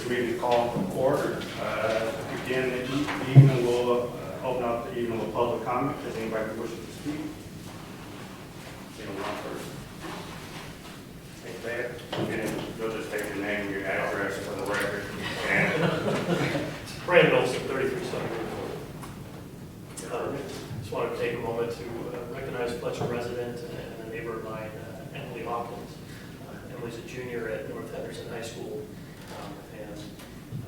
This meeting is called to order. Again, the evening will open up the evening with public comment. Does anybody wish to speak? One person. Take that. And you'll just take your name, your address for the record. And Brandon Olson, 33 Southern Road. Just wanted to take a moment to recognize Fletcher resident and a neighbor of mine, Emily Hawkins. Emily's a junior at North Henderson High School, and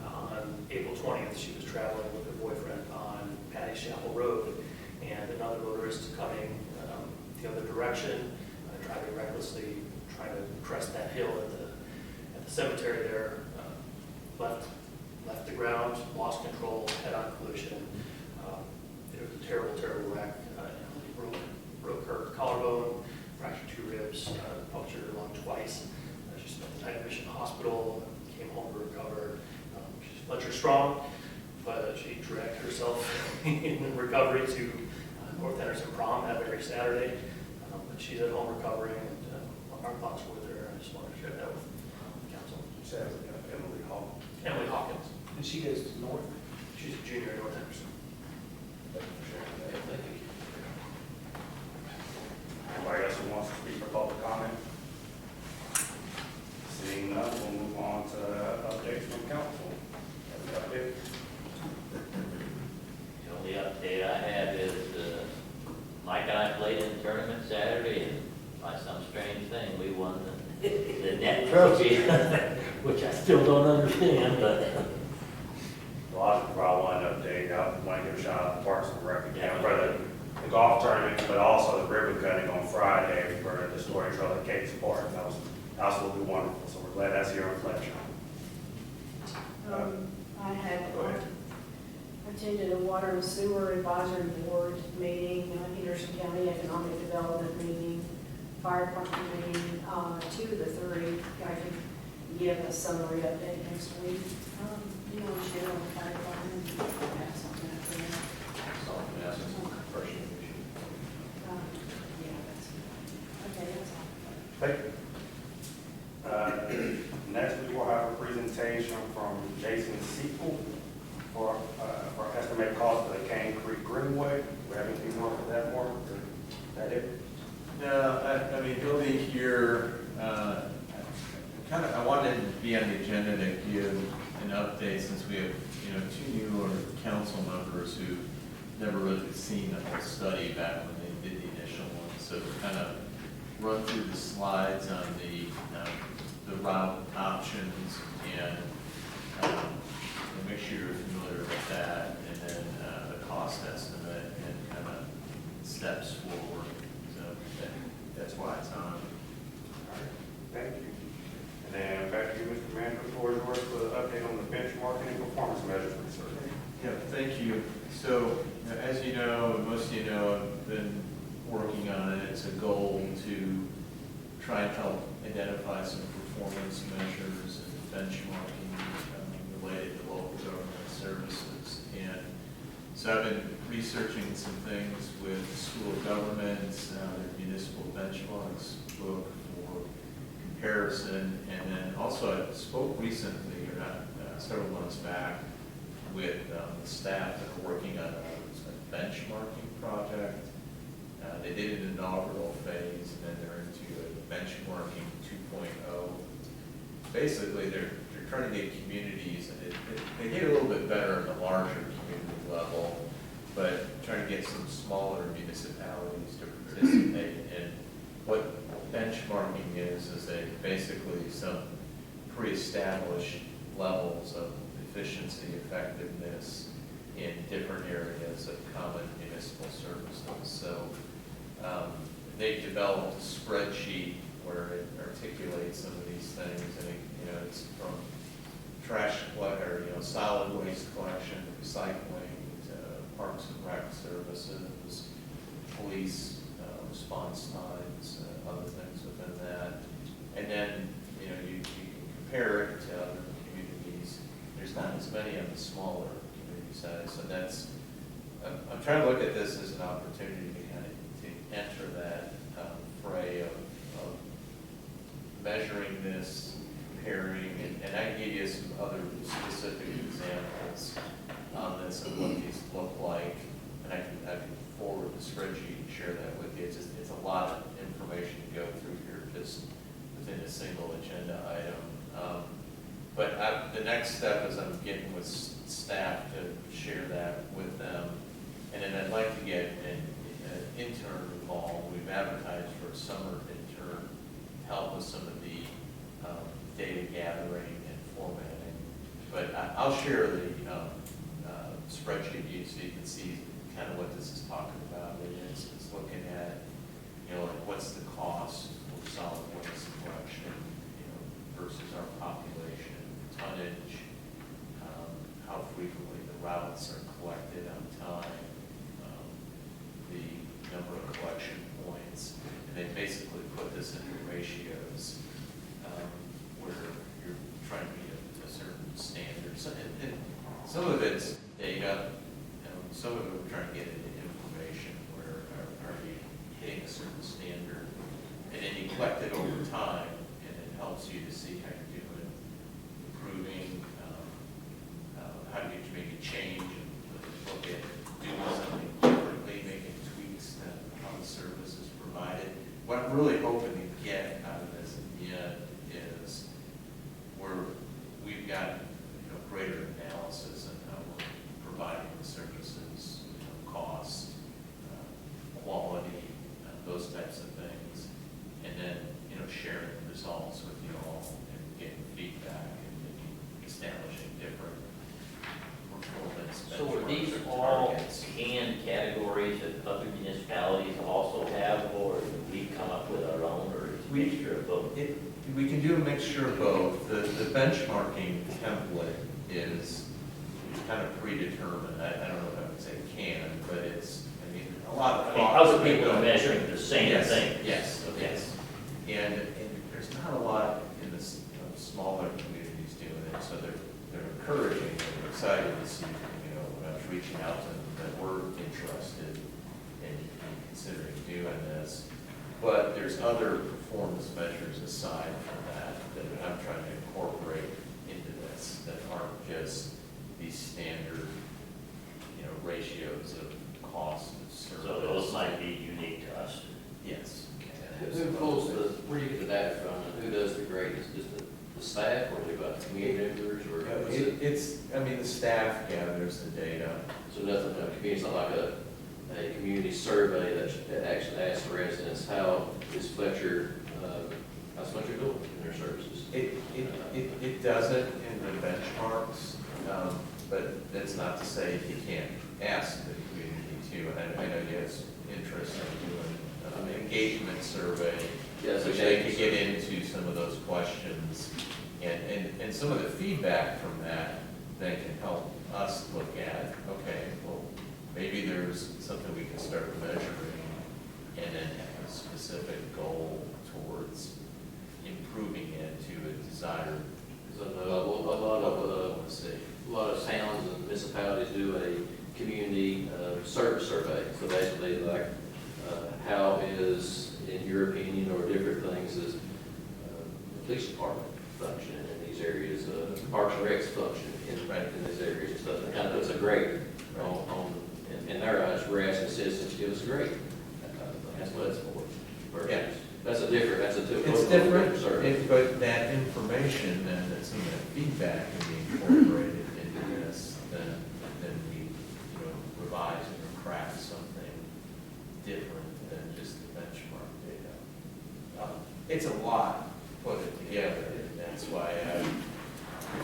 on April 20th, she was traveling with her boyfriend on Patty's Chapel Road, and another motorist coming the other direction, driving recklessly, trying to crest that hill at the cemetery there, left the ground, lost control, head-on collision. It was a terrible, terrible wreck. Emily broke her collarbone, fractured 2 ribs, punctured her lung twice. She spent the night at Mission Hospital, came home to recover. She's Fletcher strong, but she dragged herself in recovery to North Henderson prom that very Saturday. But she's at home recovering, and our thoughts were with her. I just wanted to share that with council. Emily Hawkins. And she goes to North. She's a junior at North Henderson. anybody else who wants to speak for public comment? Seeing none, we'll move on to updates from council. Update. The only update I have is Mike and I played in the tournament Saturday, and by some strange thing, we won the net trophy, which I still don't understand, but. Well, I brought one update. I want to give a shout out to Parks and Rec again for the golf tournament, but also the ribbon cutting on Friday for the story trail at Kate's Park. That was absolutely wonderful. So we're glad that's here in Fletcher. I had Go ahead. attended a water and sewer advisory board meeting, Henderson County Economic Development meeting, fire department meeting, 2 of the 3. I can give a summary update next week. You know, share on the fire department, have something up there. Yeah, that's okay. That's all. Thank you. Next, we will have a presentation from Jason Sequel for estimated cost for the Cane Creek Greenway. Do we have anything more for that, Mark? Is that it? No, I mean, he'll be here. I wanted to be on the agenda to give an update since we have, 2 newer council members who never really seen the whole study back when they did the initial one. So kind of run through the slides on the route options and make sure you're familiar with that, and then the cost estimate and kind of steps forward. So that's why it's on. All right. Thank you. And then back to you, Mr. Manager, the floor is yours for the update on the benchmarking and performance measures research. Yeah, thank you. So, as you know, and most of you know, I've been working on it. It's a goal to try and help identify some performance measures and benchmarking related to local government services. And so I've been researching some things with school governments, their municipal benchmarks book for comparison, and then also I spoke recently, or not, several months back, with the staff that are working on a benchmarking project. They did an inaugural phase, and then they're into a benchmarking 2.0. Basically, they're trying to get communities, and they get a little bit better at the larger community level, but trying to get some smaller municipalities to participate. And what benchmarking is basically some pre-established levels of efficiency, effectiveness in different areas of common municipal services. So they've developed a spreadsheet where it articulates some of these things, and it's from trash or solid waste collection, recycling, parks and rec services, police response times, other things within that, and then you can compare it to other communities. There's not as many on the smaller community size, so that's. I'm trying to look at this as an opportunity to kind of to enter that fray of measuring this, comparing, and I gave you some other specific examples on this and what these look like, and I can forward the spreadsheet and share that with you. It's a lot of information to go through here just within a single agenda item. But the next step is I'm getting with staff to share that with them, and then I'd like to get an intern involved. We've advertised for a summer intern to help with some of the data gathering and formatting. But I'll share the spreadsheet with you so you can see kind of what this is talking about. It's looking at, like what's the cost for solid waste collection, versus our population, tonnage, how frequently the routes are collected on time, the number of collection points, and they basically put this into ratios where you're trying to meet a certain standard. So, and some of it's data, some of it we're trying to get into information where are you hitting a certain standard, and then you collect it over time, and it helps you to see how you're doing, improving, how do you make a change, and look at doing something differently, making tweaks to how the service is provided. What I'm really hoping to get out of this in the end is we've got greater analysis on how we're providing the services, cost, quality, those types of things, and then sharing the results with you all and getting feedback and maybe establishing different performance So are benchmarks these or all targets. canned categories that other municipalities also have, or do we come up with our own, or is it a mixture of both? We can do a mixture of both. The benchmarking template is kind of predetermined. I don't know if I would say can, but a lot of Other people are measuring the same Yes, thing. Yes, Okay. yes. And there's not a lot in the smaller communities doing it, so they're encouraging, and they're excited to see, when I was reaching out to them, that we're interested in considering doing this. But there's other performance measures aside from that I'm trying to incorporate into this that aren't just these standard, ratios of cost of service. So those might be unique to us. Yes. Who pulls where do you get the data from, and who does the grading? Is it just the staff, or do you got community members, or is it? The staff gathers the data. So nothing, it's not like a community survey that actually asks the residents, how is Fletcher, how's Fletcher doing in their services? It doesn't in the benchmarks, but that's not to say you can't ask the community to. And I know you have interest in doing an engagement survey, Yes, which they could get into some of those questions. And some of the feedback from that then can help us look at, okay, well, maybe there's something we can start measuring and then have a specific goal towards improving it to a desired Because I know level. a lot of towns and municipalities do a community service survey. So basically, like, how is, in your opinion, or different things, is the police department function in these areas, Parks and Recs function in these areas and stuff. It kind of puts a grade on in their eyes. We're asking citizens to give us a grade. That's what it's for. Yeah. That's a different, It's different, survey. but that information then, that's in that feedback can be incorporated into this, then we, revise or craft something different than just the benchmark data. It's a lot to put it together, and that's why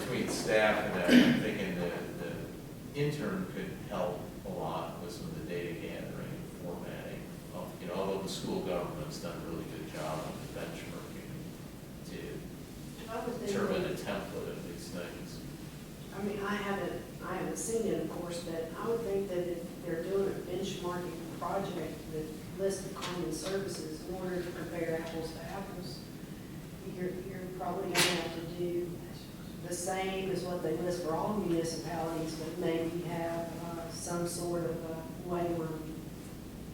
between staff and I'm thinking the intern could help a lot with some of the data gathering and formatting. Although the school government's done a really good job on the benchmarking to I would think determine that- a template of these things. I haven't seen it, of course, but I would think that if they're doing a benchmarking project that lists the common services in order to compare apples to apples, you're probably gonna have to do the same as what they list for all municipalities, but maybe have some sort of a way where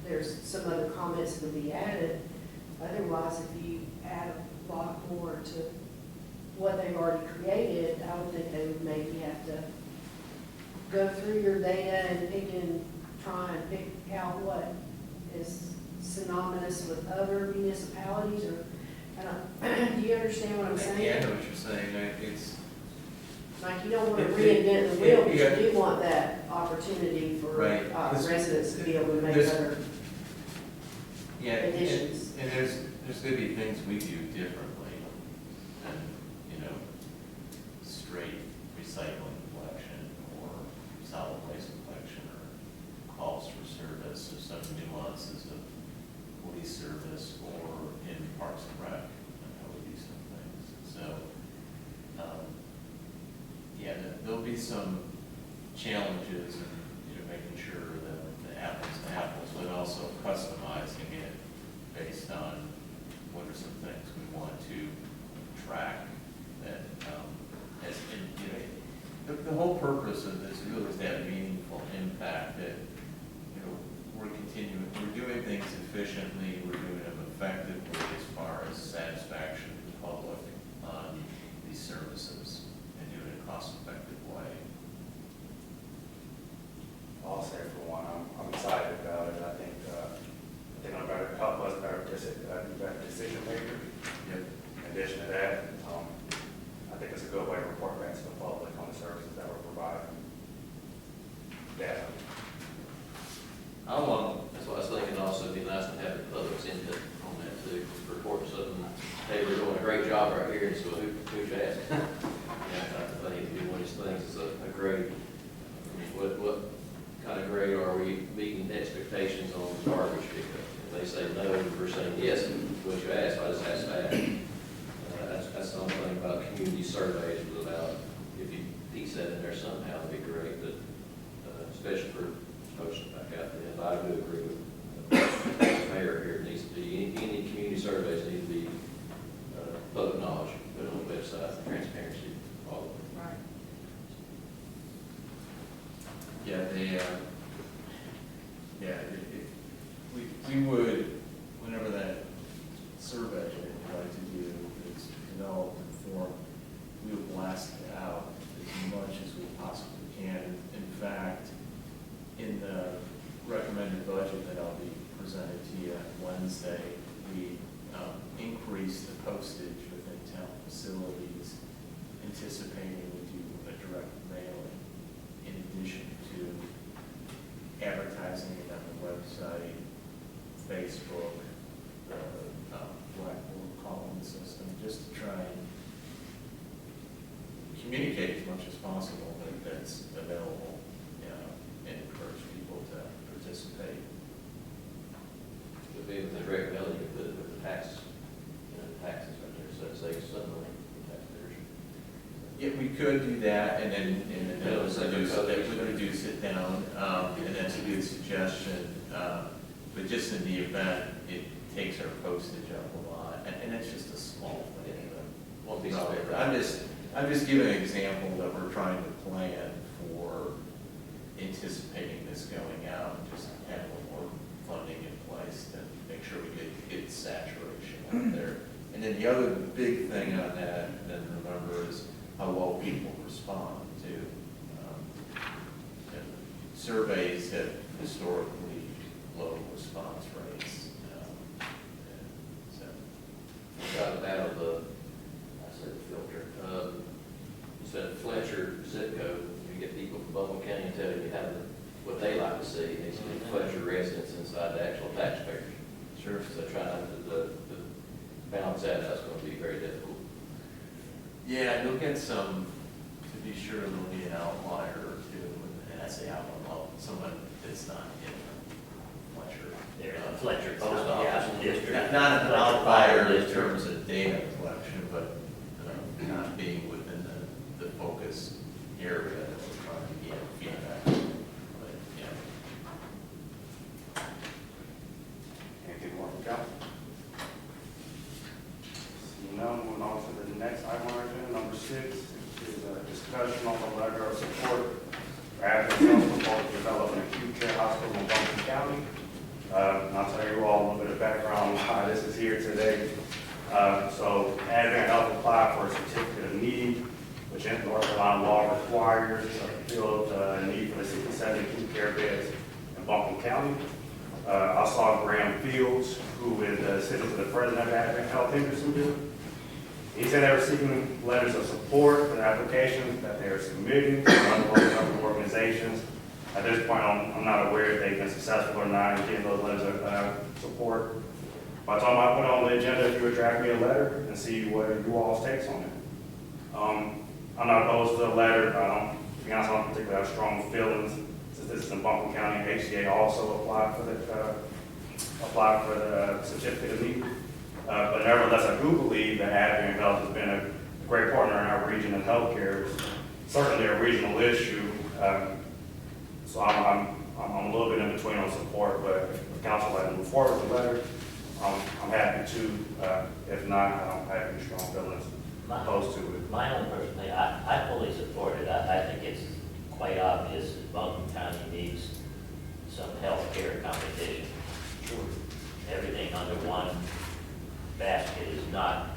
there's some other comments that would be added. Otherwise, if you add a lot more to what they've already created, I would think they would maybe have to go through your data and try and pick out what is synonymous with other municipalities, or, do you understand what I'm saying? Yeah, I know what you're saying, it's, Like, you don't want to reinvent the wheel, but you do want that opportunity for Right. residents to be able to make There's- other yeah, additions. and there's gonna be things we do differently than, you know, straight recycling collection or solid waste collection or calls for service or some nuances of police service or in Parks and Rec, and how we do some things. So, yeah, there'll be some challenges in, you know, making sure that the apples to apples, but also customizing it based on what are some things we want to track that, as, in, you know, the whole purpose of this really is to have meaningful impact, that, you know, we're doing things efficiently, we're doing them effectively as far as satisfaction of the public on these services, and doing it in a cost-effective way. I'll say for one, I'm excited about it. I think it'll better help us better decision makers. Yep. In addition to that, I think it's a good way to report back to the public on the services that we're providing. Yeah. That's what I was thinking, also it'd be nice to have the public's input on that too, report something, hey, we're doing a great job right here, and so who's ask? Yeah, I think it'd be one of these things, is a grade. I mean, what kind of grade are we meeting expectations on garbage pickup? If they say no, we're saying yes, what you asked, I just asked that. That's the only thing about community surveys, was about, if you piece that in there somehow, it'd be great, but especially for posting back out there. But I do agree with the mayor here, it needs to be, any community surveys need to be public knowledge, put it on the website, transparency, all of it. Right. Yeah, we would, whenever that survey that we'd like to do is developed and formed, we would blast it out as much as we possibly can. In fact, in the recommended budget that I'll be presented to you on Wednesday, we increased the postage within town facilities, anticipating we do a direct mailing in addition to advertising it on the website, Facebook, the Blackboard calling system, just to try and communicate as much as possible that that's available, and encourage people to participate. Would be with the direct mailing, you put it with the taxes right there, so it saves some money for taxpayers. Yeah, we could do that, and then Yeah, that would so reduce it down, and that's a good suggestion. But just in the event, it takes our postage up a lot, and it's just a small thing. Won't be so big. I'm just giving an example that we're trying to plan for anticipating this going out, and just have a little more funding in place to make sure we get good saturation out there. And then the other big thing on that, then remember, is how well people respond to. Surveys have historically low response rates. So, Got out of the, I said filter, instead of Fletcher zip code, you get people from Buncombe County and tell you how what they like to see, and it's Fletcher residents inside the actual taxpayers. sure. So trying to balance that out's going to be very difficult. Yeah, you'll get some, to be sure, there'll be an outlier or two, and I say outlier, well, someone that's not in Fletcher. There's a Fletcher It's Post not- Office yeah, District. Not an Fletcher outlier Fire in District. terms of data collection, but not being within the focus area that we're trying to get feedback. But, yeah. Anything more from council? Seeing none, moving on to the next item on our agenda, number 6, is a discussion on the letter of support for Advent proposed development of acute care hospital in Buncombe County. And I'll tell you all a little bit of background why this is here today. So Advent Health applied for a certificate of which in North Carolina law requires a field need for the 67 acute care beds in Buncombe County. I saw Graham Fields, who is the assistant to the president of Advent Health Hendersonville. He said they were seeking letters of support for the applications that they are submitting to other government organizations. At this point, I'm not aware if they've been successful or not in getting those letters of support. But I told them I'd put on the agenda if you would draft me a letter and see what you all's takes on it. I'm not opposed to the letter. To be honest, I don't particularly have strong feelings. Since this is in Buncombe County, HCA also applied for the certificate of need. But nevertheless, I do believe that Advent Health has been a great partner in our region in healthcare. It's certainly a regional issue. So I'm a little bit in between on support, but if the council would like to move forward with the letter, I'm happy to. If not, I don't have any strong feelings opposed to it. My own personal thing, I fully support it. I think it's quite obvious that Buncombe County needs some healthcare competition. Sure. Everything under one basket is not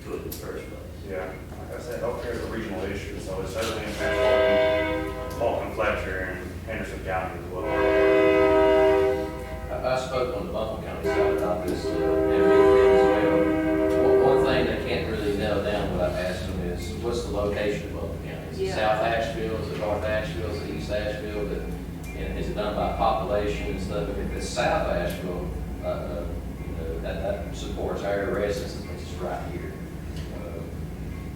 good in the first place. Yeah, like I said, healthcare is a regional issue, so it certainly impacts Fulton, Fletcher, and Henderson County as well. I spoke on the Buncombe County side about this, and as well. One thing they can't really nail down what I've asked them is, what's the location of Buncombe County? Is it Yeah. South Asheville, is it North Asheville, is it East Asheville, and is it done by population and stuff? If it's South Asheville, that supports our residents, which is right here.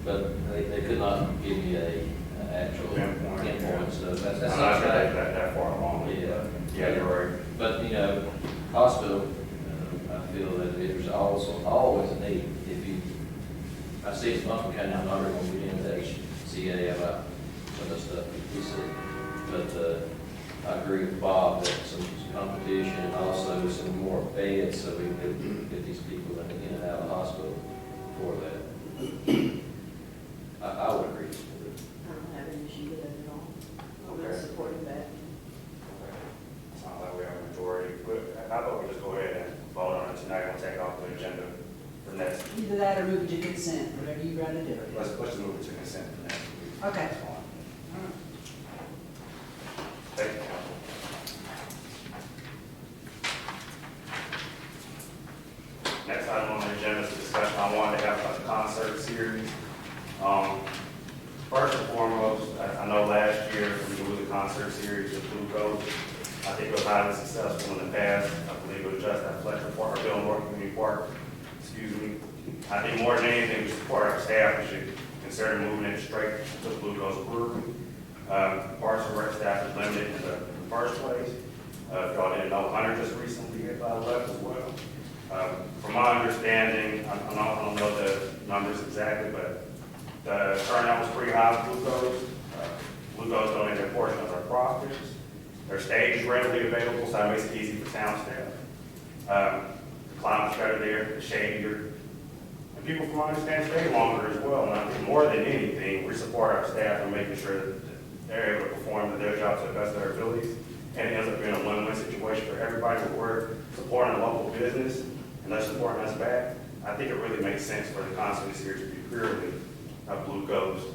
But they could not give me a actual pinpoint, so that's I'm not not sure right. that far along. Yeah, you're right. But, hospital, I feel that there's always a need. I see it's Buncombe County, I'm not going to get into HCA about some of the stuff that we see. But I agree with Bob that some competition and also some more beds so we can get these people in and out of the hospital for that. I would agree with it. I don't have an issue with it at all. I'm Okay. supporting that. Sounds like we have a majority. How about we just go ahead and vote on it tonight and take it off the agenda for next. Either that or move it to consent, whatever you rather do. Let's just move it to consent for next week. Okay. That's fine. Thank you, Council. Next item on the agenda is a discussion I wanted to have about the concert series. First and foremost, I know last year we did the concert series with Blue Coast. I think it was highly successful in the past. I believe it was just at Fletcher Park, or Bill Moore Community Park. Excuse me. I think more than anything, we support our staff. We should consider moving it straight to Blue Coast Brewery. Parks and Rec staff is limited in the first place. If y'all didn't know, Hunter just recently left as well. From my understanding, I don't know the numbers exactly, but the turnout was pretty high with Blue Coast. Blue Coast donated a portion of their profits. Their stage is readily available, so that makes it easy for town staff. The climate's better there, the shadier. And people from my understanding stay longer as well. And I think more than anything, we support our staff in making sure that they're able to perform their jobs to the best of their abilities. And it ends up being a win-win situation for everybody. We're supporting a local business and they're supporting us back. I think it really makes sense for the concert series to be purely a Blue Coast.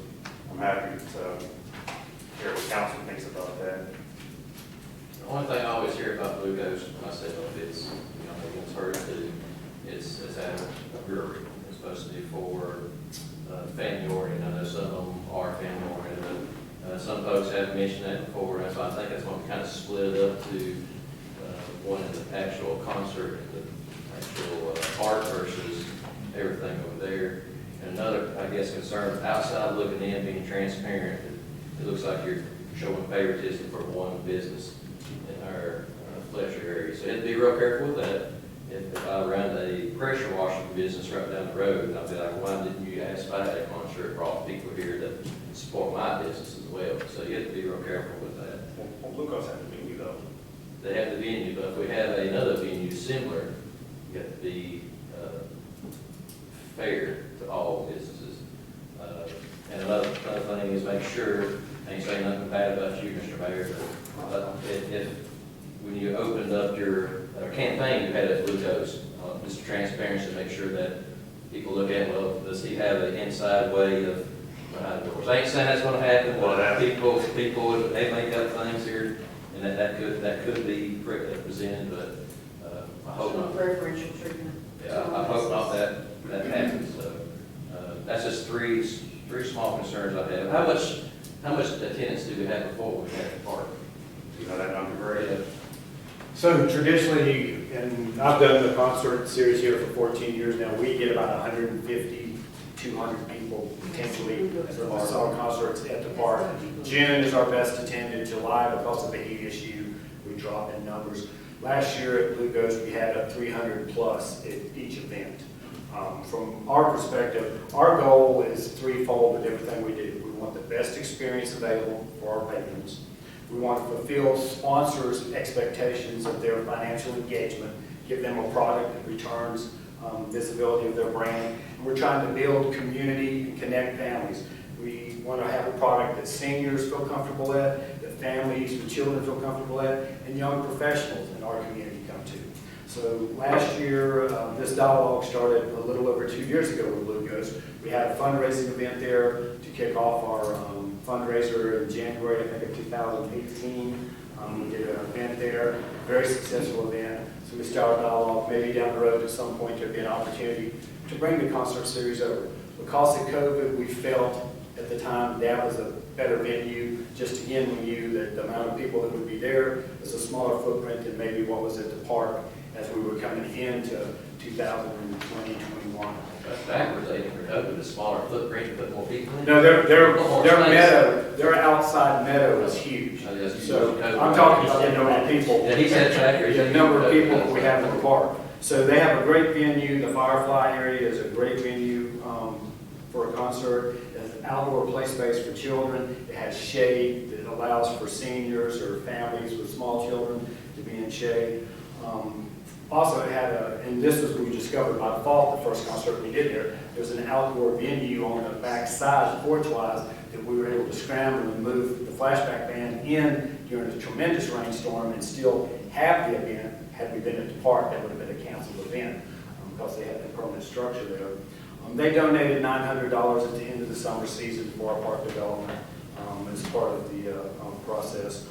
I'm happy to hear what council thinks about that. The only thing I always hear about Blue Coast myself is, it's heard to, it's at a brewery. It's supposed to be for family oriented. I know some of them are family oriented. Some folks have mentioned that before, and so I think that's what we kind of split it up to one in the actual concert, the actual art versus everything over there. And another, I guess, concern, outside looking in, being transparent, it looks like you're showing favoritism for one business in our Fletcher area. So you have to be real careful with that. If I run a pressure washing business right down the road, I'll be like, why didn't you ask if I had a concert, brought people here to support my business as well? So you have to be real careful with that. Well, Blue Coast has the venue though. They have the venue, but if we have another venue similar, you have to be fair to all businesses. And another thing is make sure, I ain't saying nothing bad about you, Mr. Mayor, but if when you opened up your campaign you had at Blue Coast, just transparency to make sure that people look at, well, does he have an inside way of behind the doors. I ain't saying that's gonna happen, Well, but that- people, they make up things here, and that could be presented, but, I hope not. Preferential treatment. Yeah, I hope not that happens, so, that's just three small concerns I have. How much attendance do we have before we had the park? You know that number, Greg? Yeah. So traditionally, and I've done the concert series here for 14 years now, we get about 150, 200 people potentially for the summer concerts at the park. June is our best attended, July, because of the heat issue, we drop in numbers. Last year at Blue Ghost, we had a 300 plus at each event. From our perspective, our goal is threefold with everything we do. We want the best experience available for our patrons. We want to fulfill sponsors' expectations of their financial engagement, give them a product that returns visibility of their brand. And we're trying to build community and connect families. We want to have a product that seniors feel comfortable at, that families with children feel comfortable at, and young professionals in our community come to. So last year, this dialogue started a little over 2 years ago with Blue Ghost. We had a fundraising event there to kick off our fundraiser in January, I think, of 2018. We did an event there, very successful event. So we started dialogue, maybe down the road at some point there'd be an opportunity to bring the concert series over. Because of COVID, we felt at the time that was a better venue. Just again, we knew that the amount of people that would be there was a smaller footprint than maybe what was at the park as we were coming into 2020-21. That's backwards, they opened a smaller footprint to put more people in. No, their More meadow, their outside meadow is huge. Oh, yes, So huge. I'm talking about the number of people. Yeah, he said backwards. The number of people that we have in the park. So they have a great venue. The Firefly area is a great venue for a concert. It has an outdoor play space for children. It has shade that allows for seniors or families with small children to be in shade. Also, it had and this was we discovered by default the first concert we did there. There's an outdoor venue on the back side, porch-wise, that we were able to scramble and move the flashback band in during a tremendous rainstorm and still have the event. Had we been at the park, that would have been a canceled event because they had the permanent structure there. They donated $900 at the end of the summer season for our park development as part of the process.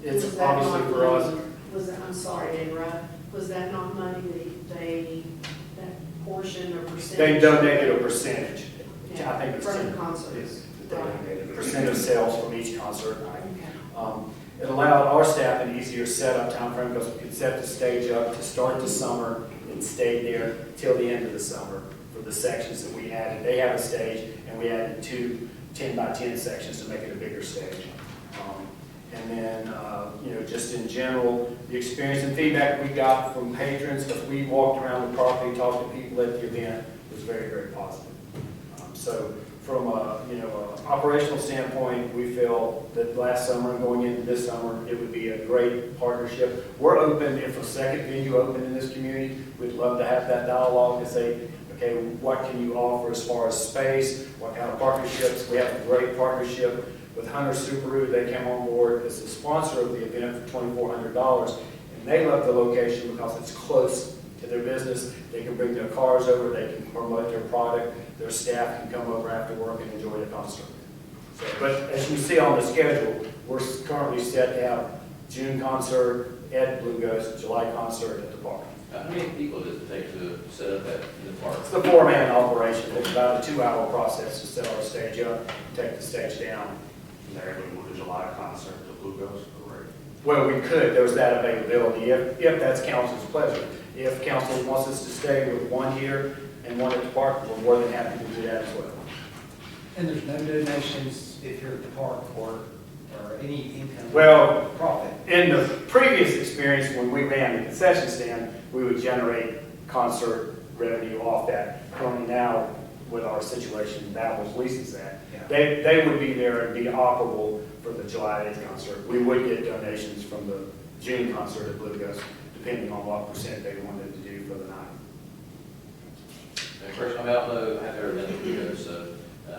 It's Was that obviously not for us. money- Was that, I'm sorry to interrupt, was that not money that portion or percentage? They donated a percentage. Yeah, I think it's from the 10. concerts. They Right. donated a percent of sales from each concert night. Okay. It allowed our staff an easier setup timeframe because we could set the stage up to start the summer and stay there till the end of the summer for the sections that we added. They have a stage, and we added 2 10-by-10 sections to make it a bigger stage. And then, just in general, the experience and feedback we got from patrons, because we walked around the property, talked to people at the event, was very, very positive. So from a operational standpoint, we feel that last summer and going into this summer, it would be a great partnership. We're open, if a second venue opened in this community, we'd love to have that dialogue to say, okay, what can you offer as far as space, what kind of partnerships? We have a great partnership with Hunter Subaru. They came on board as a sponsor of the event for $2,400, and they love the location because it's close to their business. They can bring their cars over, they can promote their product, their staff can come over after work and enjoy the concert. So, but as you see on the schedule, we're currently set to have June concert at Blue Ghost, July concert at the park. How many people does it take to set up that in the park? It's the 4-man operation. It's about a 2-hour process to set our stage up, take the stage down. They're able to move the July concert to Blue Ghost, correct? Well, we could, there's that availability, if that's council's pleasure. If council wants us to stay with one here and one at the park, we're more than happy to do that as well. And there's no donations if you're at the park or any income? Well, Profit? in the previous experience, when we ran the concession stand, we would generate concert revenue off that. Currently now, with our situation, that was leases that. Yeah. They would be there and be operable for the July 8th concert. We would get donations from the June concert at Blue Ghost, depending on what percent they wanted to do for the night. Of course, I don't know, I've never been to Blue Ghost, so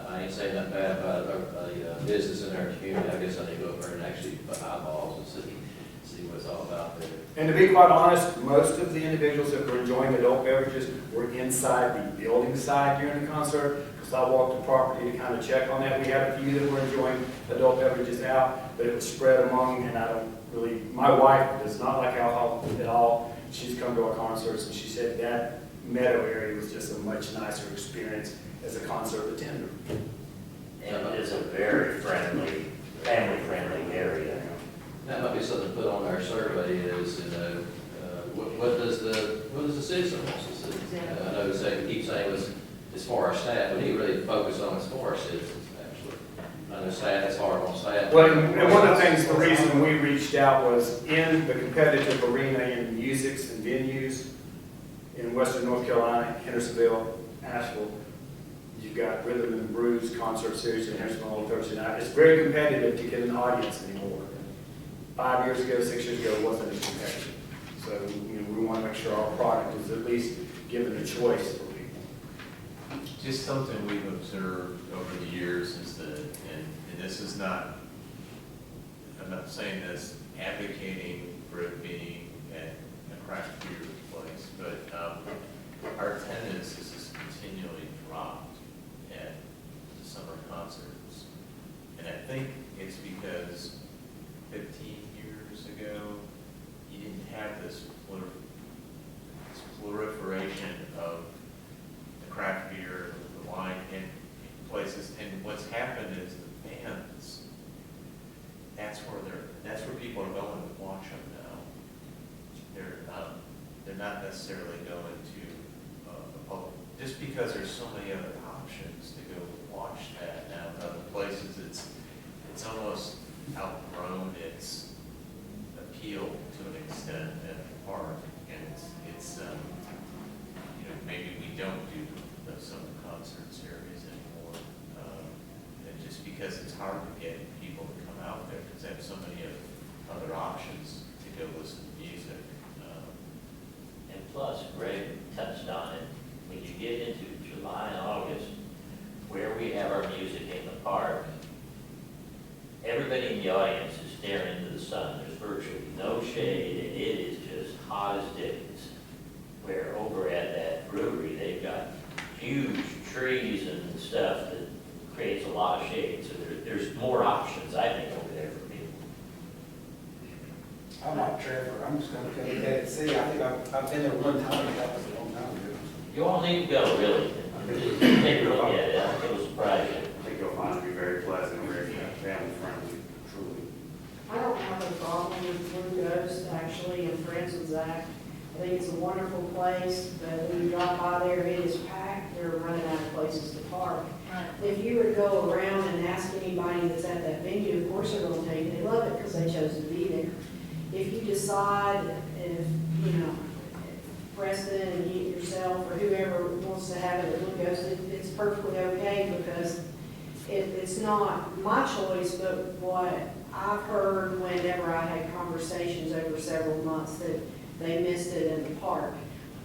I ain't saying nothing bad about a business in our community. I guess I need to go over and actually put eyeballs and see what it's all about there. And to be quite honest, most of the individuals that were enjoying adult beverages were inside the building side during the concert, because I walked the property to kind of check on that. We had a few that were enjoying adult beverages out, but it was spread among, and I don't really, my wife does not like alcohol at all. She's come to our concerts, and she said that meadow area was just a much nicer experience as a concert attender. And it is a very friendly, family-friendly area. That might be something to put on our survey is, you know, what does the citizen want to see? I know we keep saying it's for our staff, but he really focused on it's for our citizens, actually. I know staff, it's hard on staff. Well, and one of the things, the reason we reached out was in the competitive arena in musics and venues in Western North Carolina, Hendersonville, Asheville. You've got Rhythm and Blues concert series in Hendersonville on Thursday night. It's very competitive to get an audience anymore. 5 years ago, 6 years ago, it wasn't as competitive. So, you know, we want to make sure our product is at least given a choice for people. Just something we've observed over the years is that, and this is not, I'm not saying this advocating for it being at a craft beer place, but our attendance has just continually dropped at the summer concerts. And I think it's because 15 years ago, you didn't have this proliferation of the craft beer, the wine, and places. And what's happened is the bands, that's where people are going to watch them now. They're not necessarily going to a public, just because there's so many other options to go watch that now in other places. It's almost outgrown its appeal to an extent at the park, and it's you know, maybe we don't do those summer concert series anymore, and just because it's hard to get people to come out there because they have so many other options to go listen to music. And plus, Greg touched on it, when you get into July and August, where we have our music in the park, everybody in the audience is staring into the sun. There's virtually no shade, and it is just hot as dickens. Where over at that brewery, they've got huge trees and stuff that creates a lot of shade. So there's more options, I think, over there for people. I'm like Trevor, I'm just gonna go ahead and see. I think I've been there one time, but that was a long time ago. You all need to go, really. Just take a look at it, I think it'll surprise you. I think you'll find it to be very pleasant, very family friendly, truly. I don't have a problem with Blue Ghost, actually, I'm friends with Zach. I think it's a wonderful place, but when you drive by there, it is packed, they're running out of places to park. If you were to go around and ask anybody that's at that venue, of course they're gonna tell you they love it because they chose to be there. If you decide, if, you know, Preston and you yourself or whoever wants to have it at Blue Ghost, it's perfectly okay because it's not my choice, but what I've heard whenever I had conversations over several months that they missed it in the park.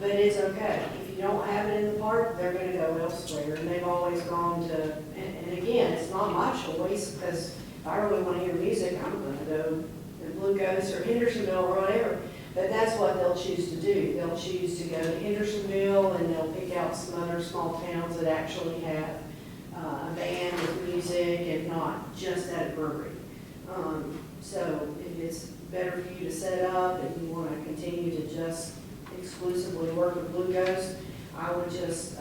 But it's okay. If you don't have it in the park, they're gonna go elsewhere. And they've always gone to, and again, it's not my choice because if I really wanna hear music, I'm gonna go to Blue Ghost or Hendersonville or whatever. But that's what they'll choose to do. They'll choose to go to Hendersonville and they'll pick out some other small towns that actually have a band with music and not just at a brewery. So if it's better for you to set up and you want to continue to just exclusively work with Blue Ghost, I would just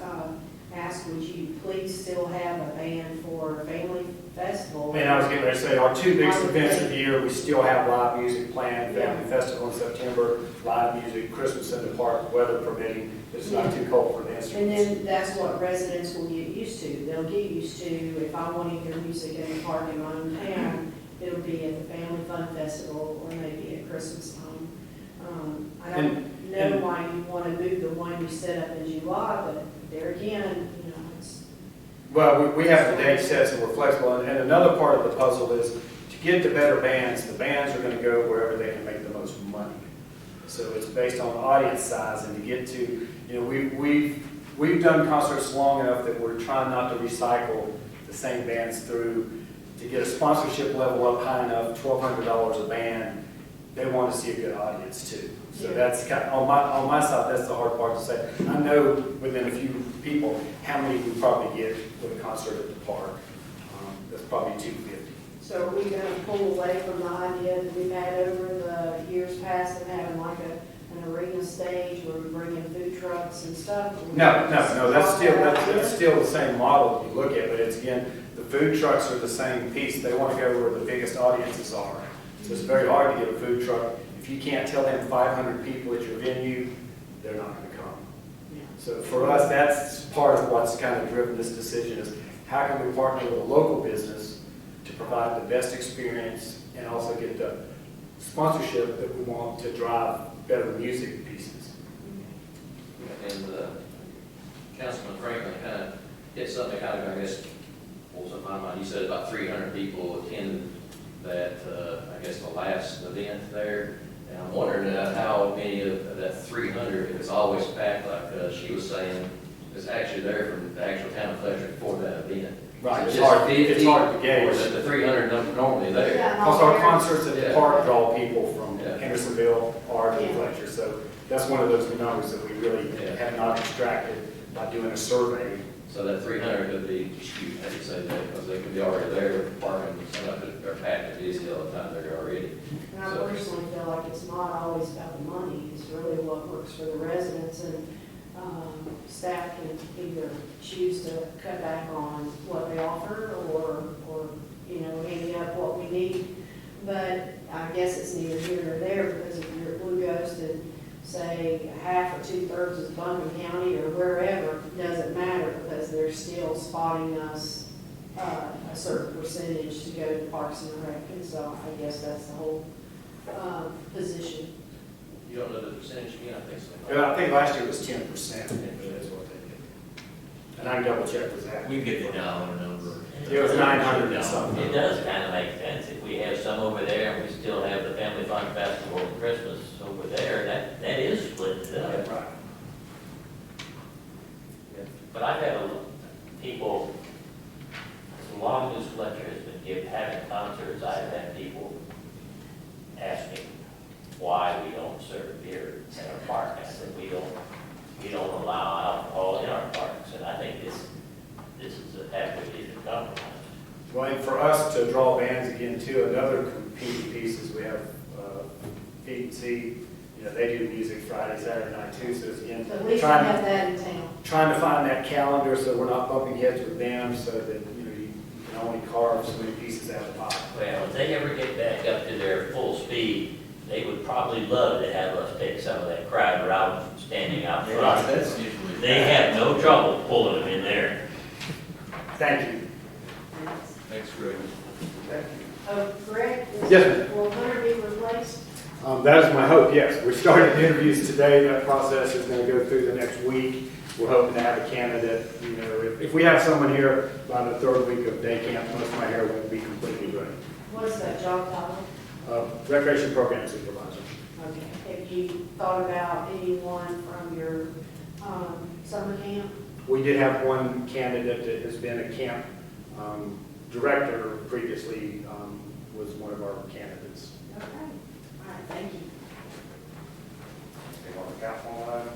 ask, would you please still have a band for a family festival? And I was getting ready to say, our two biggest events of the year, we still have live music planned, Family Festival in September, live music, Christmas in the park, weather permitting, it's not too cold for the And instruments. then that's what residents will get used to. They'll get used to, if I want to hear music in the park in my own town, it'll be at the Family Fun Festival or maybe at Christmas time. I don't know why you want to move the one you set up in July, but there again, you know, it's. Well, we have the date set, so we're flexible, and another part of the puzzle is to get the better bands, the bands are gonna go wherever they can make the most money. So it's based on audience size, and to get to, you know, we've done concerts long enough that we're trying not to recycle the same bands through, to get a sponsorship level up high enough, $1,200 a band, they want to see a good audience too. So Yeah. that's kind of, on my side, that's the hard part to say. I know within a few people, how many we probably get with a concert at the park. That's probably 250. So are we gonna pull away from the idea that we've had over the years past of having like an arena stage where we bring in food trucks and stuff? No, that's still the same model you look at, but it's again, the food trucks are the same piece. They want to go where the biggest audiences are. So it's very hard to get a food truck. If you can't tell them 500 people at your venue, they're not going to come. Yeah. So for us, that's part of what's kind of driven this decision is how can we partner with a local business to provide the best experience and also get the sponsorship that we want to drive better music pieces. And Councilman Franklin kind of hit something kind of, I guess, what was in my mind, you said about 300 people attended that, I guess, the last event there. And I'm wondering how many of that 300, if it's always packed, like she was saying, is actually there from the actual town of Fletcher for that event. Right, Is it's it just hard, 50, it's hard to or gauge. is it the 300 normally there? Yeah, Because our concerts at the Yeah. park draw people from Yeah. Hendersonville, Art, and Yeah. Fletcher. So that's one of those numbers that we really Yeah. have not extracted by doing a survey. So that 300 could be skewed, how do you say that, because they could be already there, parking, some of it, they're packed and busy all the time, they're already. And I personally feel like it's not always about the money, it's really what works for the residents, and staff can either choose to cut back on what they offer, or, ante up what we need. But I guess it's neither here nor there, because if you're at Blue Ghost and say half or 2/3 is Buncombe County or wherever, it doesn't matter, because they're still spotting us a certain percentage to go to Parks and Rec, and so I guess that's the whole position. You don't know the percentage again, I think so. I think last year was 10%, is what they did. And I can double check with that. We get the dollar number. It was 900 and something. It does kind of make sense if we have some over there and we still have the Family Fun Festival and Christmas over there, that is split up. Right. But I've had people, as long as Fletcher has been having concerts, I've had people asking why we don't serve beer in our park. I said, we don't allow alcohol in our parks, and I think this is a happy to compromise. Well, and for us to draw bands again too, another competing piece is we have Feed and See, they do music Friday, Saturday night too, so it's again, At least we have that in town. trying to find that calendar so we're not bumping heads with them, so that, you can only carve so many pieces out of the pie. Well, if they ever get back up to their full speed, they would probably love to have us take some of that crowd around standing out front. That's usually. They have no trouble pulling them in there. Thank you. Thanks, Greg. Oh, Greg? Yes, Will Hunter be replaced? That is my hope, yes. We started the interviews today. That process is going to go through the next week. We're hoping to have a candidate, if we have someone here by the third week of day camp, most of my hair won't be completely gray. What's that job title? Recreation program supervisor. Okay. Have you thought about anyone from your summer camp? We did have one candidate that has been a camp director previously, was one of our candidates. Okay. All right, thank you. They want to count one line?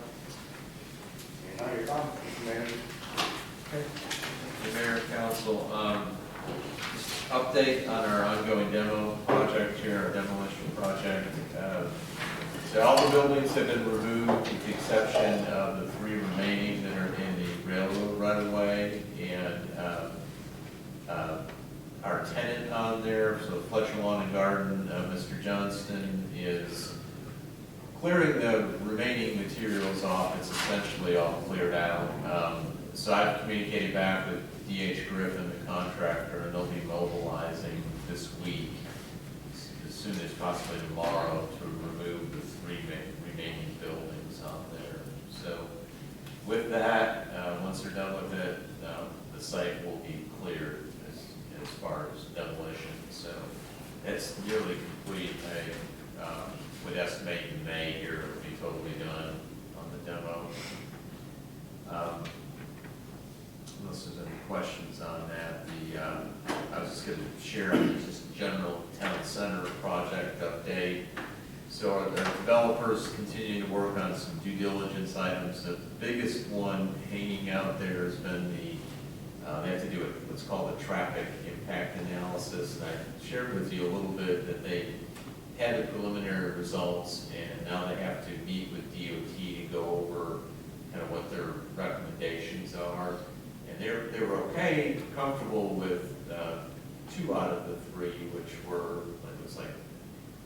You're fine, Mayor. The mayor, council, just update on our ongoing demo project here, our demolition project. So all the buildings have been removed with the exception of the 3 remaining that are in the railroad right of way. And our tenant on there, so Fletcher Lawn and Garden, Mr. Johnston, is clearing the remaining materials off. It's essentially all cleared out. So I've communicated back with D.H. Griffin, the contractor, and they'll be mobilizing this week, as soon as possibly tomorrow, to remove the 3 remaining buildings on there. So with that, once they're done with it, the site will be cleared as far as demolition. So it's nearly complete. I would estimate in May here it will be totally done on the demo. Unless there's any questions on that, I was just going to share just general town center project update. So our developers continue to work on some due diligence items. The biggest one hanging out there has been they have to do what's called a traffic impact analysis. And I shared with you a little bit that they had the preliminary results, and now they have to meet with DOT to go over kind of what their recommendations are. And they were okay, comfortable with 2 out of the 3, which were, it was like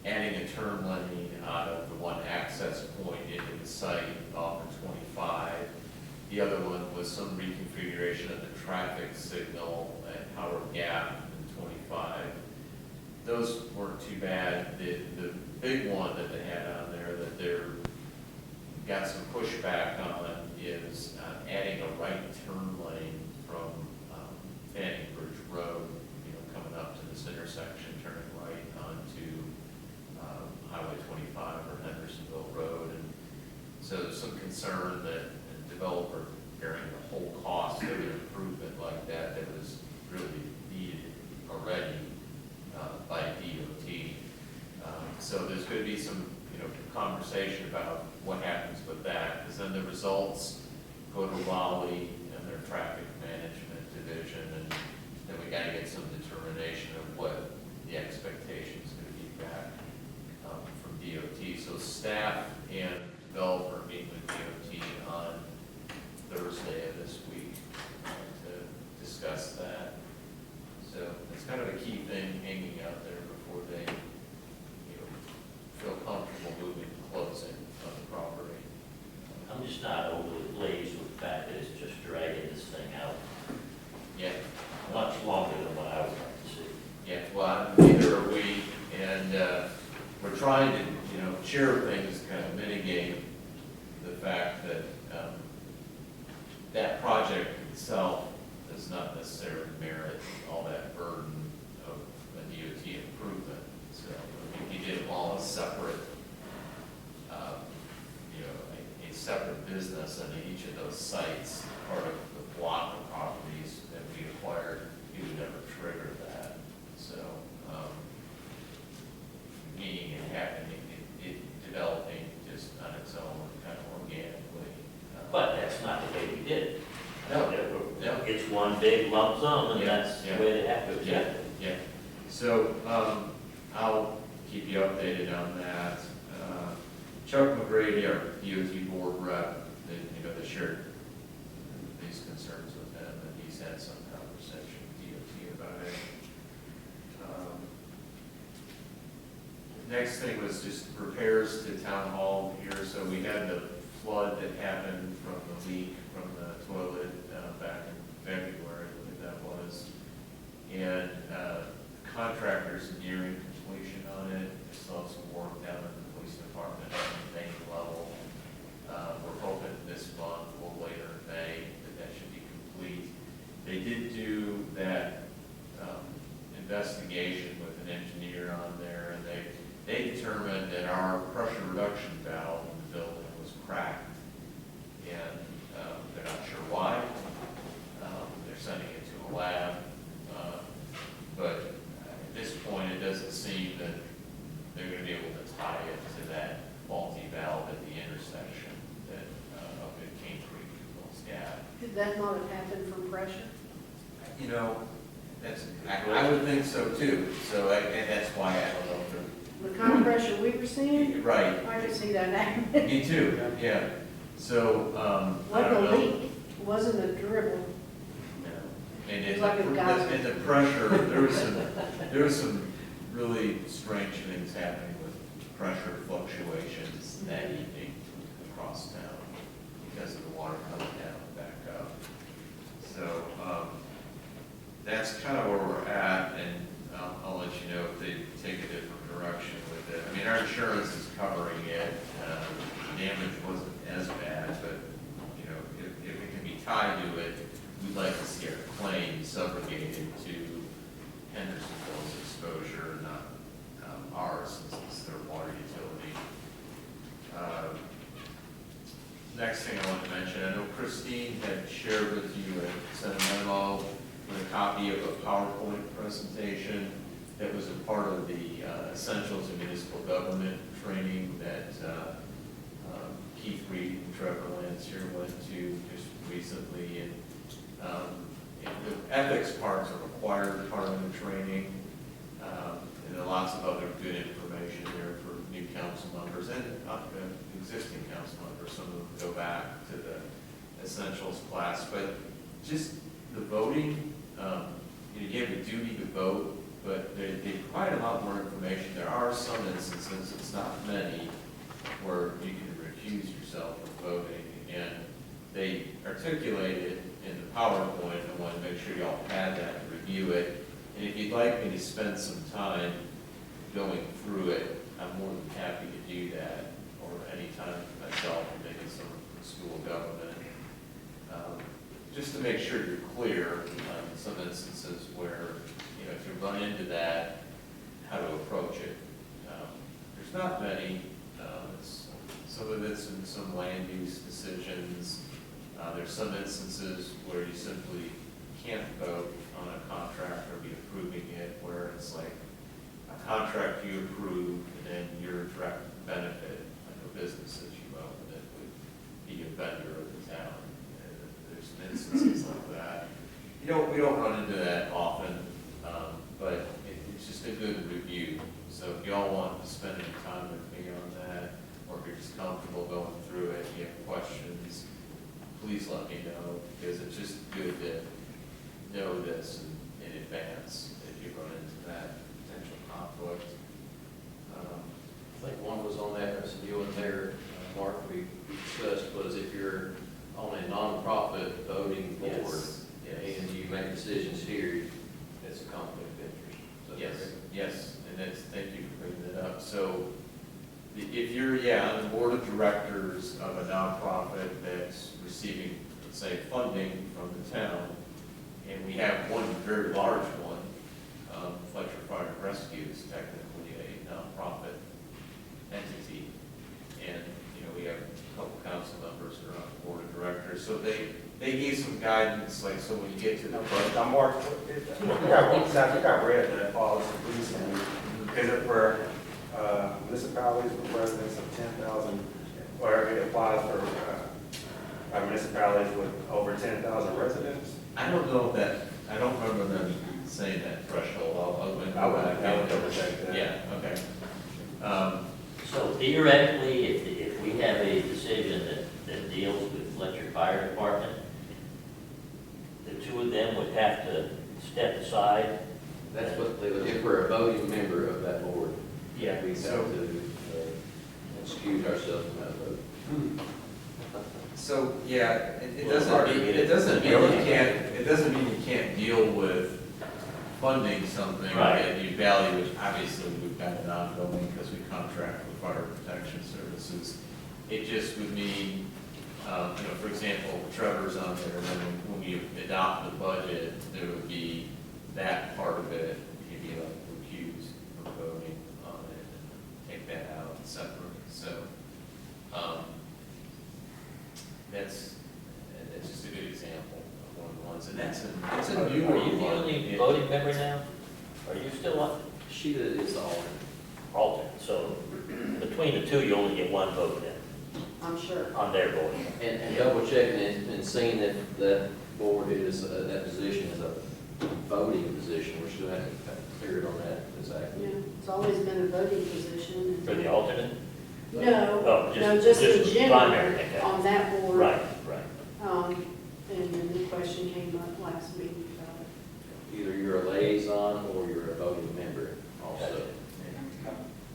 adding a turn lane out of the one access point into the site off of 25. The other one was some reconfiguration of the traffic signal at Howard Gap in 25. Those weren't too bad. The big one that they had on there that they're got some pushback on is adding a right turn lane from Fanning Bridge Road, coming up to this intersection, turning right onto Highway 25 or Hendersonville Road. And so there's some concern that a developer bearing the whole cost of an improvement like that was really needed already by DOT. So there's going to be some, conversation about what happens with that, because then the results go to Raleigh and their traffic management division, and then we got to get some determination of what the expectation is going to be back from DOT. So staff and developer meet with DOT on Thursday of this week to discuss that. So it's kind of a key thing hanging out there before they, feel comfortable moving to closing on the property. I'm just not overly pleased with the fact that it's just dragging this thing out Yeah, much longer than what I would like to see. yeah. Well, neither are we, and we're trying to, share things, kind of mitigate the fact that that project itself does not necessarily merit all that burden of a DOT improvement. So if you did them all as separate, a separate business in each of those sites, part of the block of properties that we acquired, you would never trigger that. So, meaning it happening, it developing just on its own, kind of organically. But that's not the way we did it. No. It's one big lump sum, and Yeah, that's yeah. the way they have to accept it. Yeah, so, I'll keep you updated on that. Chuck McGrady, our DOT board rep, they shared these concerns with him, and he's had some conversation with DOT about it. Next thing was just repairs to town hall here. So we had the flood that happened from the leak from the toilet back in February, I believe that was. And contractors nearing completion on it. We still have some work down in the police department at the main level. We're hoping this month or later in May that should be complete. They did do that investigation with an engineer on there, and they determined that our pressure reduction valve in the building was cracked, and they're not sure why. They're sending it to a lab, but at this point, it doesn't seem that they're going to be able to tie it to that faulty valve at the intersection that up at King Creek and Mills Gap. Could that not have happened from pressure? That's, I would think so too. So, and that's why I don't know if The kind of pressure we were seeing, right. I could see that happening. Me too, yeah. So, I Like don't a know. leak, it wasn't a dribble. And It's like a geyser. the pressure, there was some really strange things happening with pressure fluctuations that evening across town because of the water coming down and back up. So, that's kind of where we're at, and I'll let you know if they take a different direction with it. I mean, our insurance is covering it. Damage wasn't as bad, but, if it can be tied to it, we'd like to see our claim subrogated to Hendersonville's exposure, not ours, since it's their water utility. Next thing I want to mention, I know Christine had shared with you a sent a memo with a copy of a PowerPoint presentation that was a part of the Essentials in Municipal Government training that Keith Reed and Trevor Lance here went to just recently. And the ethics parts are required part of the training. And then lots of other good information there for new council members and existing council members. Some of them go back to the essentials class, but just the voting, you have a duty to vote, but they provide a lot more information. There are some instances, it's not many, where you can recuse yourself from voting, and they articulate it in the PowerPoint. I want to make sure y'all had that and review it. And if you'd like me to spend some time going through it, I'm more than happy to do that, or any time myself, maybe some school government. Just to make sure you're clear on some instances where, if you run into that, how to approach it. There's not many. Some of it's in some land use decisions. There's some instances where you simply can't vote on a contract or be approving it, where it's like a contract you approve and then your direct benefit, like a business that you own, that would be a vendor of the town. There's some instances like that. We don't run into that often, but it's just a good review. So if y'all want to spend any time with me on that, or if you're just comfortable going through it, you have questions, please let me know, because it's just good to know this in advance if you run into that potential conflict. I think one was on that, as you and there, Mark, we discussed, was if you're on a nonprofit voting board, Yes. and you make decisions here, it's a conflict of interest. Is that Yes, correct? yes, and that's, thank you for bringing that up. So if you're, on the board of directors of a nonprofit that's receiving, let's say, funding from the town, and we have one very large one, Fletcher Fire and Rescue is technically a nonprofit entity, and, we have a couple council members that are on the board of directors, so they gave some guidance, like, so when you get to the budget. Now, Mark, I think I read that policy recently. Is it for municipalities with residents of 10,000, or it applies for municipalities with over 10,000 residents? I don't know that, I don't remember them saying that threshold. I'll go back. I would double check that. Yeah, okay. So theoretically, if we have a decision that deals with Fletcher Fire Department, the two of them would have to step aside. That's what they would, if we're a voting member of that board. Yeah, We have so- to excuse ourselves from that vote. So, it Well, doesn't hard to mean, get it it. doesn't mean you can't deal with funding something Right. that you value, which obviously we've got it ongoing because we contract with Fire Protection Services. It just would mean, for example, Trevor's on there, and then when you adopt the budget, there would be that part of it, you'd be like recused from voting on it, and take that out separately. So, that's just a good example of one of the ones, and that's a new Are one. you the only voting member now? Are you still on She is the alternate. alternate? So between the two, you only get one vote then, I'm sure. on their board. And double checking and seeing that that board is, that position is a voting position, we're still having to clear it on that exactly. Yeah, it's always been a voting position. For the alternate? No, Oh, no, just in primary, general, okay. on that board. Right. And then the question came up last meeting about it. Either you're a liaison or you're a voting member also.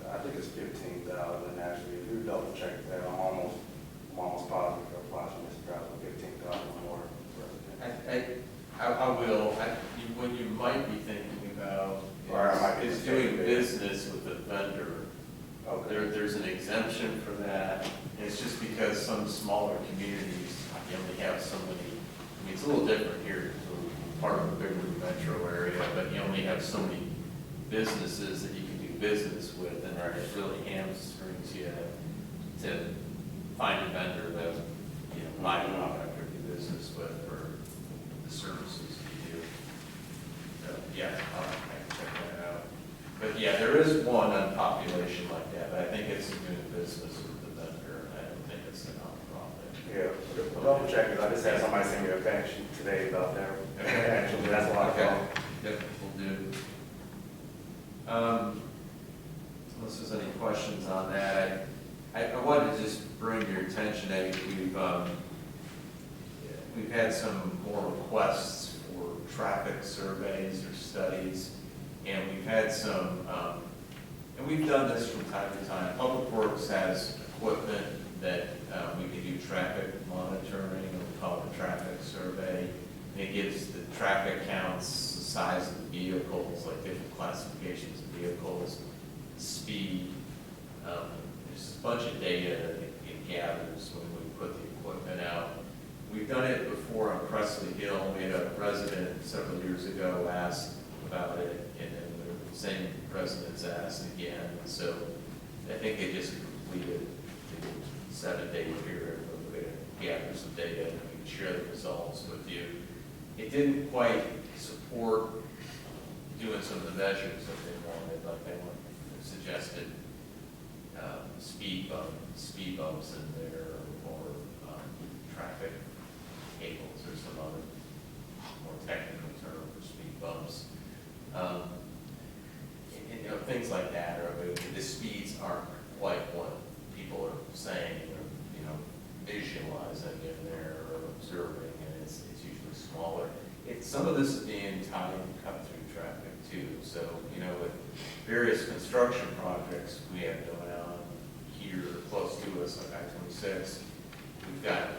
I think it's 15,000 actually. If you double check that, I'm almost positive it applies to municipalities with 15,000 or more residents. I will, what you might be thinking about Or I might be is doing mistaken. business with the vendor. Okay. There's an exemption for that. It's just because some smaller communities, you only have so many, it's a little different here, so part of a bigger metro area, but you only have so many businesses that you can do business with, and it really hamstrings you to find a vendor that, buy a product or do business with for the services you do. So, I'll have to check that out. But there is one on population like that, but I think it's check, because I just had somebody send me a text today about that. Actually, that's why I Okay. called. Yep, will do. Unless there's any questions on that, I wanted to just bring your attention that we've had some more requests for traffic surveys or studies, and we've had some, and we've done this from time to time. Public Works has equipment that we can do traffic monitoring, and we call it a traffic survey. And it gives the traffic counts, the size of the vehicles, like different classifications of vehicles, speed. There's a bunch of data that it gathers when we put the equipment out. We've done it before on Presley Hill. We had a resident several years ago ask about it, and then the same residents asked again. So I think they just completed the 7-day period where we gather some data and we can share the results with you. It didn't quite support doing some of the measures that they wanted, like they suggested speed bumps in there, or traffic cables, or some other more technical term for speed bumps. And, you know, things like that, or the speeds aren't quite what people are saying, or, you know, visualizing in there, or observing, and it's usually smaller. Some of this is being tied and cut through traffic too. So, you know, with various construction projects we have going on here close to us, like I-26, we've got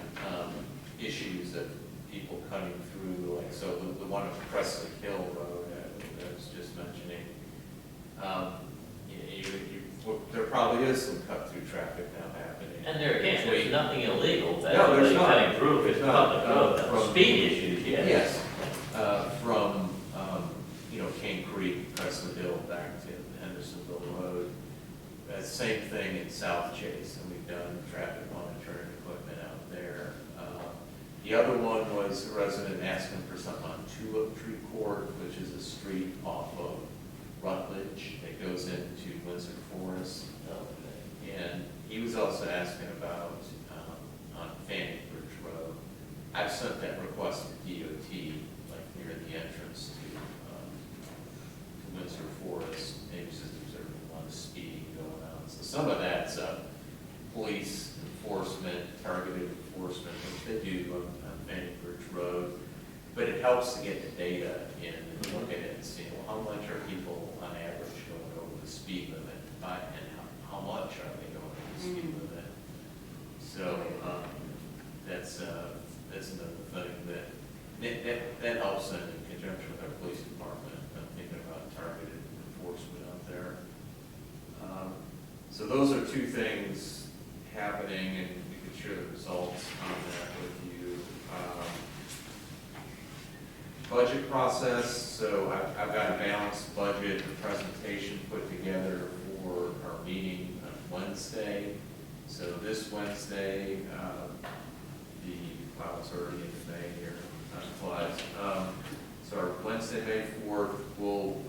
issues of people cutting through, like, so the one at Presley Hill Road that I was just mentioning, there probably is some cut-through traffic now happening. And there again, there's nothing illegal. That's No, there's really not. cutting through. It's There's not. public road. From- Speed issues, yes. Yes, from, you know, Cane Creek, Presley Hill, back to Hendersonville Road. Same thing in South Chase, and we've done traffic monitoring equipment out there. The other one was a resident asking for something on Tulip Tree Court, which is a street off of Rutledge that goes into Windsor Forest. And he was also asking about on Fanning Bridge Road. I've sent that request to DOT, like near the entrance to Windsor Forest. Maybe just observing a lot of speed going on. So some of that's police enforcement, targeted enforcement, which they do on Fanning Bridge Road. But it helps to get the data in and look at it and see, well, how much are people on average going over the speed limit, and how much are they going over the speed limit? So that's another thing that helps in conjunction with our police department. I'm thinking about targeted enforcement out there. So those are two things happening, and we can share the results on that with you. Budget process, so I've got a balanced budget presentation put together for our meeting on Wednesday. So this Wednesday, it's already in May here, time flies. So our Wednesday, May 4th, we'll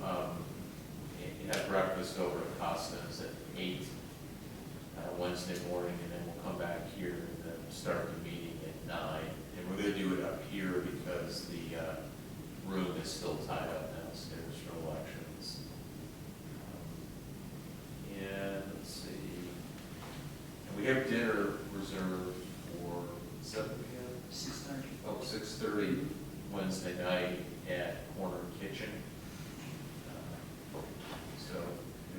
have breakfast over at Costa's at 8 Wednesday morning, and then we'll come back here and then start the meeting at 9. And we're going to do it up here because the room is still tied up downstairs for elections. And let's see. And we have dinner reserved for 7 p.m.? 6:30. Oh, 6:30 Wednesday night at Corner Kitchen. So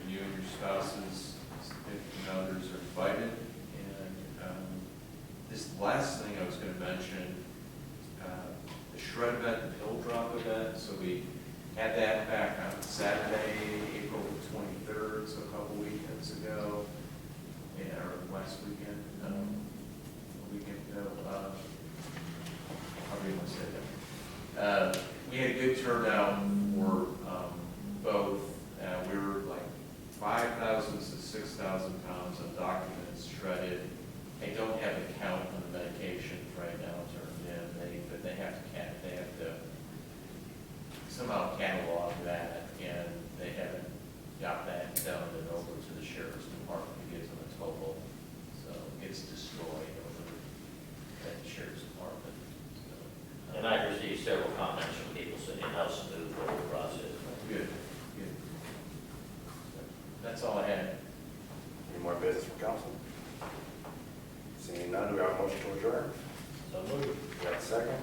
you and your spouses, significant others are invited. And this last thing I was going to mention, the shred event and hill drop event. So we had that back on Saturday, April 23rd, so a couple weekends ago, or last weekend, a weekend ago. How do you want to say that? We had a good turnout for both. We were like 5,000 to 6,000 pounds of documents shredded. They don't have a count on the medication right now turned in, but they have to somehow catalog that, and they haven't got that down and over to the sheriff's department to give them a total. So it's destroyed over at the sheriff's department. council? Seeing none, do we have a motion to adjourn? So moved. We have a second?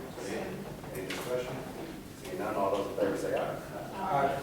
Any discussion? Seeing none, all those in favor say aye. All right.